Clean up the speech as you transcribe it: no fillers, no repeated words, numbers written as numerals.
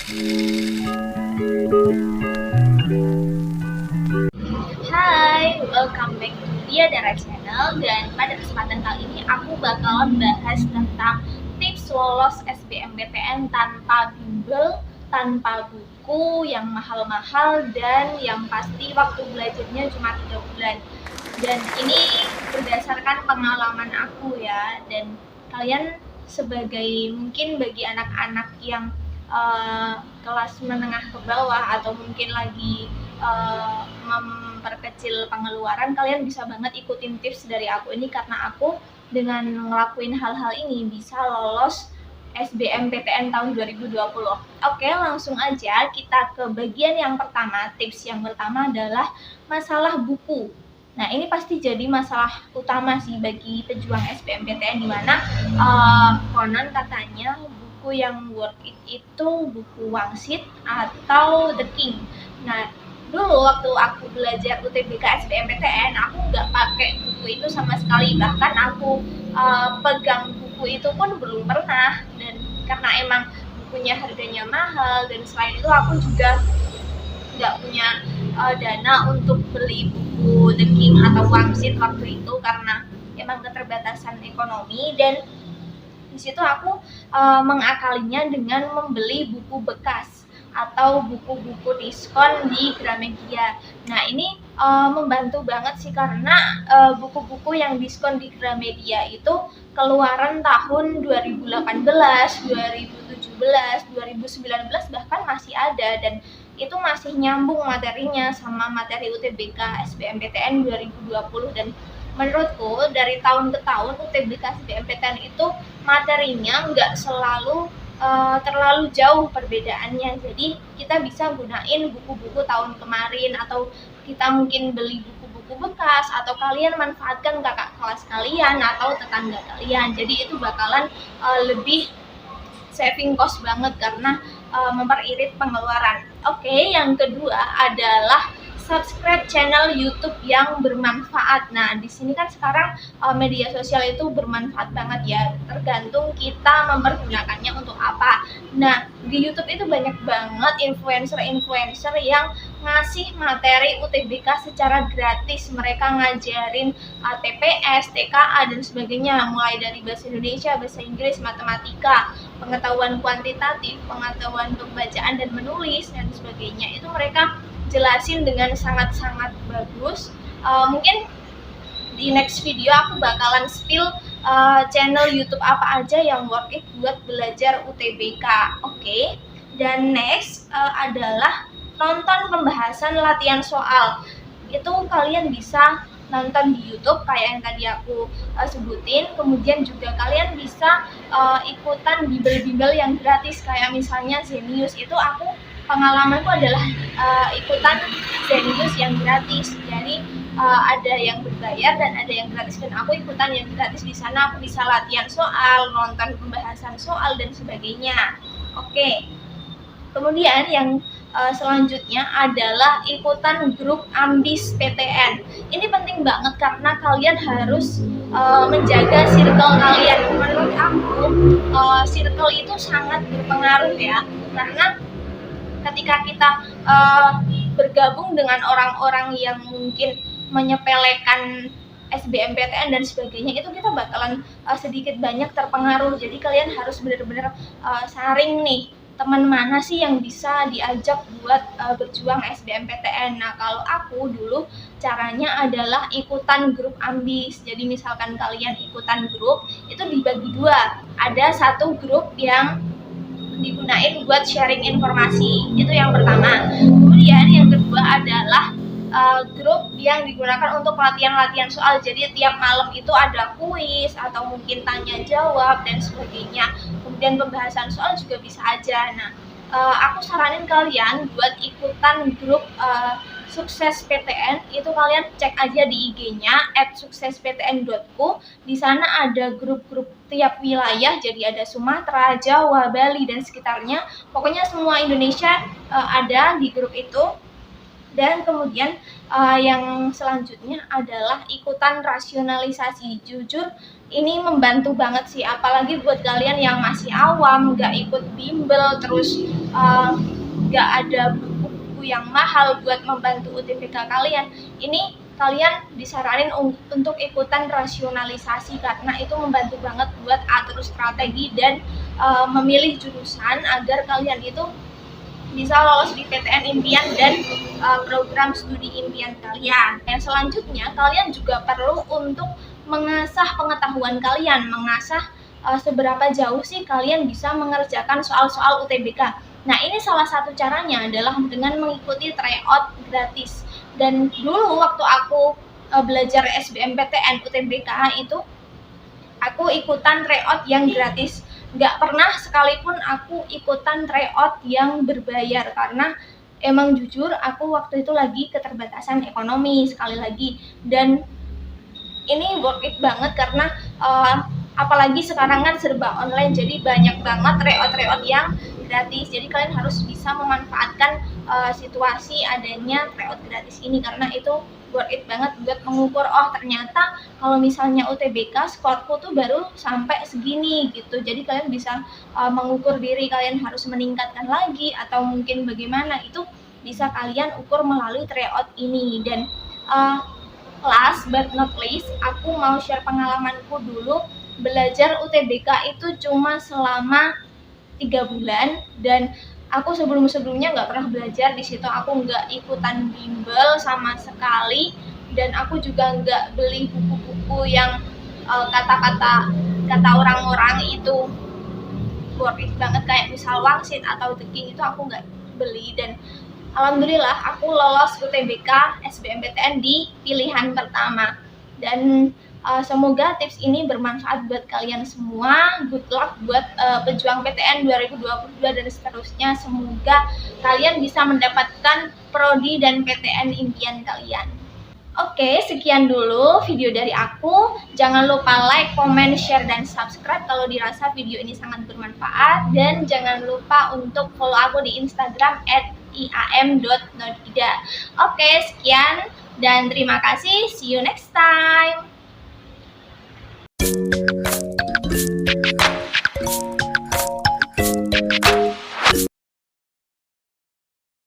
Hai, welcome back to Dia Dara Channel. Dan pada kesempatan kali ini aku bakalan bahas tentang tips lolos SBMPTN tanpa bimbel, tanpa buku yang mahal-mahal, dan yang pasti waktu belajarnya cuma 3 bulan. Dan ini berdasarkan pengalaman aku ya. Dan kalian sebagai mungkin bagi anak-anak yang kelas menengah ke bawah atau mungkin lagi memperkecil pengeluaran, kalian bisa banget ikutin tips dari aku ini, karena aku dengan ngelakuin hal-hal ini bisa lolos SBMPTN tahun 2020. Oke, langsung aja kita ke bagian yang pertama. Tips yang pertama adalah masalah buku. Nah, ini pasti jadi masalah utama sih bagi pejuang SBMPTN, di mana konon katanya buku yang worth it itu buku Wangsit atau The King. Nah, dulu waktu aku belajar UTBK SBMPTN, aku nggak pakai buku itu sama sekali. Bahkan aku pegang buku itu pun belum pernah, dan karena emang bukunya harganya mahal, dan selain itu aku juga nggak punya dana untuk beli buku The King atau Wangsit waktu itu, karena emang keterbatasan ekonomi. Dan di situ aku mengakalinya dengan membeli buku bekas atau buku-buku diskon di Gramedia. Nah, ini membantu banget sih, karena buku-buku yang diskon di Gramedia itu keluaran tahun 2018, 2017, 2019 bahkan masih ada, dan itu masih nyambung materinya sama materi UTBK SBMPTN 2020. Dan menurutku dari tahun ke tahun UTBK SBMPTN itu materinya nggak selalu terlalu jauh perbedaannya. Jadi kita bisa gunain buku-buku tahun kemarin, atau kita mungkin beli buku-buku bekas, atau kalian manfaatkan kakak kelas kalian atau tetangga kalian. Jadi itu bakalan lebih saving cost banget, karena memperirit pengeluaran. Oke, yang kedua adalah subscribe channel YouTube yang bermanfaat. Nah, di sini kan sekarang media sosial itu bermanfaat banget ya, tergantung kita mempergunakannya untuk apa. Nah, di YouTube itu banyak banget influencer-influencer yang ngasih materi UTBK secara gratis. Mereka ngajarin TPS, TKA, dan sebagainya, mulai dari bahasa Indonesia, bahasa Inggris, matematika, pengetahuan kuantitatif, pengetahuan pembacaan dan menulis, dan sebagainya. Itu mereka jelasin dengan sangat-sangat bagus. Mungkin di next video aku bakalan spill channel YouTube apa aja yang worth it buat belajar UTBK. Oke. Dan next adalah nonton pembahasan latihan soal. Itu kalian bisa nonton di YouTube kayak yang tadi aku sebutin. Kemudian juga kalian bisa ikutan bimbel-bimbel yang gratis, kayak misalnya Zenius. Itu aku pengalamanku adalah ikutan Zenius yang gratis. Jadi ada yang berbayar dan ada yang gratis, dan aku ikutan yang gratis. Di sana aku bisa latihan soal, nonton pembahasan soal, dan sebagainya. Oke. Kemudian yang selanjutnya adalah ikutan grup Ambis PTN. Ini penting banget karena kalian harus menjaga circle kalian. Menurut aku circle itu sangat berpengaruh ya, karena ketika kita bergabung dengan orang-orang yang mungkin menyepelekan SBMPTN dan sebagainya, itu kita bakalan sedikit banyak terpengaruh. Jadi kalian harus benar-benar saring nih, teman mana sih yang bisa diajak buat berjuang SBMPTN. Nah, kalau aku dulu caranya adalah ikutan grup Ambis. Jadi misalkan kalian ikutan grup, itu dibagi dua. Ada satu grup yang digunain buat sharing informasi, itu yang pertama. Kemudian yang kedua adalah grup yang digunakan untuk latihan-latihan soal. Jadi tiap malam itu ada kuis atau mungkin tanya jawab dan sebagainya. Kemudian pembahasan soal juga bisa aja. Nah, aku saranin kalian buat ikutan grup Sukses PTN. Itu kalian cek aja di IG-nya @suksesptn.ku. Di sana ada grup-grup tiap wilayah. Jadi ada Sumatera, Jawa, Bali, dan sekitarnya. Pokoknya semua Indonesia ada di grup itu. Dan kemudian yang selanjutnya adalah ikutan rasionalisasi. Jujur ini membantu banget sih, apalagi buat kalian yang masih awam, nggak ikut bimbel, terus nggak ada buku-buku yang mahal buat membantu UTBK kalian. Ini kalian disaranin untuk ikutan rasionalisasi karena itu membantu banget buat atur strategi dan memilih jurusan agar kalian itu bisa lolos di PTN impian dan program studi impian kalian. Yang selanjutnya, kalian juga perlu untuk mengasah pengetahuan kalian, mengasah seberapa jauh sih kalian bisa mengerjakan soal-soal UTBK. Nah, ini salah satu caranya adalah dengan mengikuti tryout gratis. Dan dulu waktu aku belajar SBMPTN UTBK itu, aku ikutan tryout yang gratis. Nggak pernah sekalipun aku ikutan tryout yang berbayar karena emang jujur aku waktu itu lagi keterbatasan ekonomi sekali lagi, dan ini worth it banget karena apalagi sekarang kan serba online, jadi banyak banget tryout yang gratis. Jadi kalian harus bisa memanfaatkan situasi adanya tryout gratis ini karena itu worth it banget buat mengukur, oh ternyata kalau misalnya UTBK skorku tuh baru sampai segini gitu. Jadi kalian bisa mengukur diri kalian harus meningkatkan lagi atau mungkin bagaimana, itu bisa kalian ukur melalui tryout ini. Dan last but not least, aku mau share pengalamanku dulu belajar UTBK itu cuma selama 3 bulan, dan aku sebelumnya nggak pernah belajar di situ. Aku nggak ikutan bimbel sama sekali, dan aku juga nggak beli buku-buku yang kata-kata orang-orang itu worth it banget kayak misal Wangsit atau The King, itu aku nggak beli. Dan alhamdulillah aku lolos UTBK SBMPTN di pilihan pertama. Dan semoga tips ini bermanfaat buat kalian semua. Good luck buat pejuang PTN 2022 dan seterusnya. Semoga kalian bisa mendapatkan prodi dan PTN impian kalian. Oke, sekian dulu video dari aku. Jangan lupa like, comment, share, dan subscribe kalau dirasa video ini sangat bermanfaat. Dan jangan lupa untuk follow aku di Instagram @iam.nordida. Oke, sekian dan terima kasih. See you next time.